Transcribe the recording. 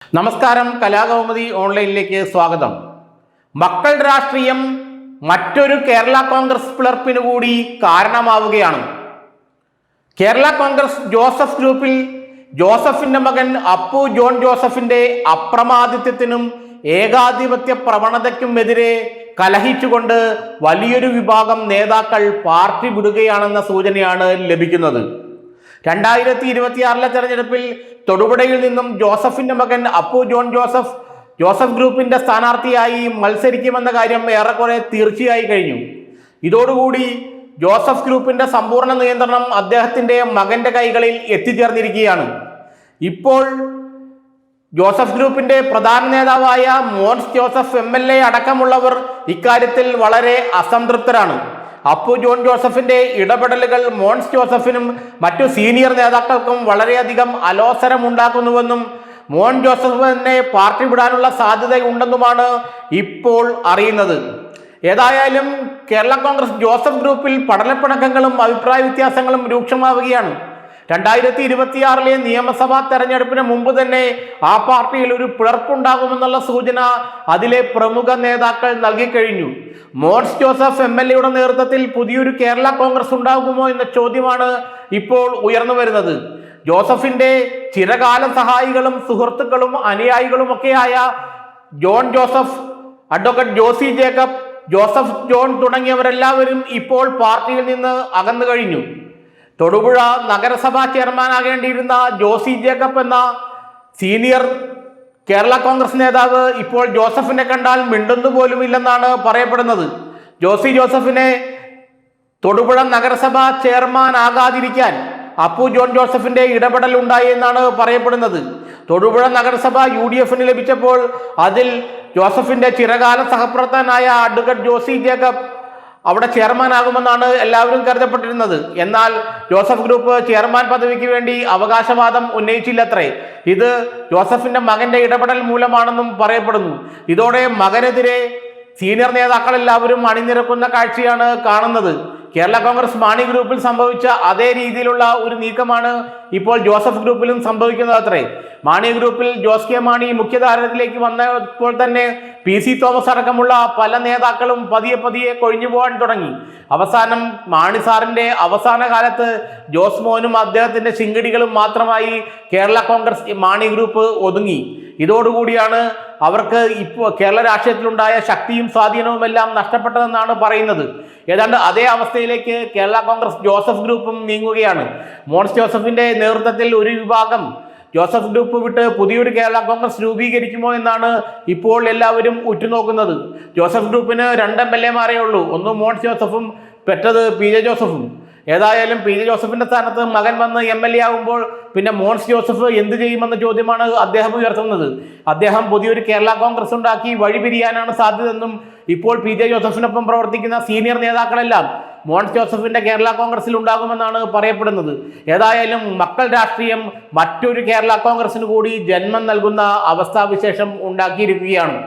നമസ്കാരം, കലാകൗമുദി ഓൺലൈനിലേക്ക് സ്വാഗതം. മക്കൾ രാഷ്ട്രീയം മറ്റൊരു കേരള കോൺഗ്രസ് പിളർപ്പിന് കൂടി കാരണമാവുകയാണ്. കേരള കോൺഗ്രസ് ജോസഫ് ഗ്രൂപ്പിൽ ജോസഫിന്റെ മകൻ അപ്പു ജോൺ ജോസഫിന്റെ അപ്രമാദിത്വത്തിനും ഏകാധിപത്യ പ്രവണതയ്ക്കും എതിരെ കലഹിച്ചുകൊണ്ട് വലിയൊരു വിഭാഗം നേതാക്കൾ പാർട്ടി വിടുകയാണെന്ന സൂചനയാണ് ലഭിക്കുന്നത്. 2026 തെരഞ്ഞെടുപ്പിൽ തൊടുപുഴയിൽ നിന്നും ജോസഫിന്റെ മകൻ അപ്പു ജോൺ ജോസഫ് ഗ്രൂപ്പിന്റെ സ്ഥാനാർത്ഥിയായി മത്സരിക്കുമെന്ന കാര്യം ഏറെക്കുറെ തീർച്ചയായി കഴിഞ്ഞു. ഇതോടുകൂടി ജോസഫ് ഗ്രൂപ്പിന്റെ സമ്പൂർണ്ണ നിയന്ത്രണം അദ്ദേഹത്തിന്റെ മകന്റെ കൈകളിൽ എത്തിച്ചേർന്നിരിക്കുകയാണ്. ഇപ്പോൾ ജോസഫ് ഗ്രൂപ്പിന്റെ പ്രധാന നേതാവായ മോൻസ് ജോസഫ് MLA അടക്കമുള്ളവർ ഇക്കാര്യത്തിൽ വളരെ അസംതൃപ്തരാണ്. അപ്പു ജോൺ ജോസഫിന്റെ ഇടപെടലുകൾ മോൻസ് ജോസഫിനും മറ്റു സീനിയർ നേതാക്കൾക്കും വളരെയധികം അലോസരമുണ്ടാക്കുന്നുവെന്നും മോൻ ജോസഫ് തന്നെ പാർട്ടി വിടാനുള്ള സാധ്യതയുണ്ടെന്നുമാണ് ഇപ്പോൾ അറിയുന്നത്. ഏതായാലും കേരള കോൺഗ്രസ് ജോസഫ് ഗ്രൂപ്പിൽ പടലപ്പിണക്കങ്ങളും അഭിപ്രായ വ്യത്യാസങ്ങളും രൂക്ഷമാവുകയാണ്. 2026 നിയമസഭാ തെരഞ്ഞെടുപ്പിന് മുമ്പ് തന്നെ ആ പാർട്ടിയിൽ ഒരു പിളർപ്പുണ്ടാകുമെന്നുള്ള സൂചന അതിലെ പ്രമുഖ നേതാക്കൾ നൽകിക്കഴിഞ്ഞു. മോൻസ് ജോസഫ് MLA നേതൃത്വത്തിൽ പുതിയൊരു കേരള കോൺഗ്രസ് ഉണ്ടാകുമോ എന്ന ചോദ്യമാണ് ഇപ്പോൾ ഉയർന്നു വരുന്നത്. ജോസഫിന്റെ ചിരകാല സഹായികളും സുഹൃത്തുക്കളും അനുയായികളുമൊക്കെയായ John Joseph, advocate Josy Jacob, Joseph John തുടങ്ങിയവരെല്ലാവരും ഇപ്പോൾ പാർട്ടിയിൽ നിന്ന് അകന്നു കഴിഞ്ഞു. തൊടുപുഴ നഗരസഭാ ചെയർമാനാകേണ്ടിയിരുന്ന ജോസി ജേക്കബ് എന്ന സീനിയർ കേരള കോൺഗ്രസ് നേതാവ് ഇപ്പോൾ ജോസഫിനെ കണ്ടാൽ മിണ്ടുന്നു പോലും ഇല്ലെന്നാണ് പറയപ്പെടുന്നത്. ജോസഫിനെ തൊടുപുഴ നഗരസഭാ ചെയർമാൻ ആകാതിരിക്കാൻ അപ്പു ജോൺ ജോസഫിന്റെ ഇടപെടൽ ഉണ്ടായി എന്നാണ് പറയപ്പെടുന്നത്. തൊടുപുഴ നഗരസഭ UDFന് ലഭിച്ചപ്പോൾ അതിൽ ജോസഫിന്റെ ചിരകാല സഹപ്രവർത്തകനായ അഡ്വക്കേറ്റ് ജോസി ജേക്കബ് അവിടെ ചെയർമാനാകുമെന്നാണ് എല്ലാവരും കരുതപ്പെട്ടിരുന്നത്. എന്നാൽ ജോസഫ് ഗ്രൂപ്പ് ചെയർമാൻ പദവിക്ക് വേണ്ടി അവകാശവാദം ഉന്നയിച്ചില്ലത്രേ. ഇത് ജോസഫിന്റെ മകന്റെ ഇടപെടൽ മൂലമാണെന്നും പറയപ്പെടുന്നു. ഇതോടെ മകനെതിരെ സീനിയർ നേതാക്കളെല്ലാവരും അണിനിരക്കുന്ന കാഴ്ചയാണ് കാണുന്നത്. കേരള കോൺഗ്രസ് മാണി ഗ്രൂപ്പിൽ സംഭവിച്ച അതേ രീതിയിലുള്ള ഒരു നീക്കമാണ് ഇപ്പോൾ ജോസഫ് ഗ്രൂപ്പിലും സംഭവിക്കുന്നത് അത്രേ. മാണി ഗ്രൂപ്പിൽ ജോസ് കെ മാണി മുഖ്യധാരത്തിലേക്ക് വന്നപ്പോൾ തന്നെ PC തോമസ് അടക്കമുള്ള പല നേതാക്കളും പതിയെ കൊഴിഞ്ഞു പോകാൻ തുടങ്ങി. അവസാനം മാണി സാറിന്റെ അവസാന കാലത്ത് ജോസ് മോനും അദ്ദേഹത്തിന്റെ ശിങ്കിടികളും മാത്രമായി കേരള കോൺഗ്രസ് മാണി ഗ്രൂപ്പ് ഒതുങ്ങി. ഇതോടുകൂടിയാണ് അവർക്ക് ഇപ്പോൾ കേരള രാഷ്ട്രീയത്തിലുണ്ടായ ശക്തിയും സ്വാധീനവും എല്ലാം നഷ്ടപ്പെട്ടതെന്നാണ് പറയുന്നത്. ഏതാണ്ട് അതേ അവസ്ഥയിലേക്ക് കേരള കോൺഗ്രസ് ജോസഫ് ഗ്രൂപ്പും നീങ്ങുകയാണ്. മോൻസ് ജോസഫിന്റെ നേതൃത്വത്തിൽ ഒരു വിഭാഗം ജോസഫ് ഗ്രൂപ്പ് വിട്ട് പുതിയൊരു കേരള കോൺഗ്രസ് രൂപീകരിക്കുമോ എന്നാണ് ഇപ്പോൾ എല്ലാവരും ഉറ്റുനോക്കുന്നത്. ജോസഫ് ഗ്രൂപ്പിന് 2 MLA ഉള്ളൂ. ഒന്ന് മോൻസ് ജോസഫും മറ്റത് PJ ജോസഫും. ഏതായാലും PJ ജോസഫിന്റെ സ്ഥാനത്ത് മകൻ വന്ന് MLA ആകുമ്പോൾ പിന്നെ മോൻസ് ജോസഫ് എന്ത് ചെയ്യുമെന്ന ചോദ്യമാണ് അദ്ദേഹം ഉയർത്തുന്നത്. അദ്ദേഹം പുതിയൊരു കേരള കോൺഗ്രസ് ഉണ്ടാക്കി വഴിപിരിയാനാണ് സാധ്യതയെന്നും ഇപ്പോൾ PJ ജോസഫിനൊപ്പം പ്രവർത്തിക്കുന്ന സീനിയർ നേതാക്കളെല്ലാം മോൻസ് ജോസഫിന്റെ കേരള കോൺഗ്രസിൽ ഉണ്ടാകുമെന്നാണ് പറയപ്പെടുന്നത്. ഏതായാലും മക്കൾ രാഷ്ട്രീയം മറ്റൊരു കേരള കോൺഗ്രസിന് കൂടി ജന്മം നൽകുന്ന അവസ്ഥാവിശേഷം ഉണ്ടാക്കിയിരിക്കുകയാണ്.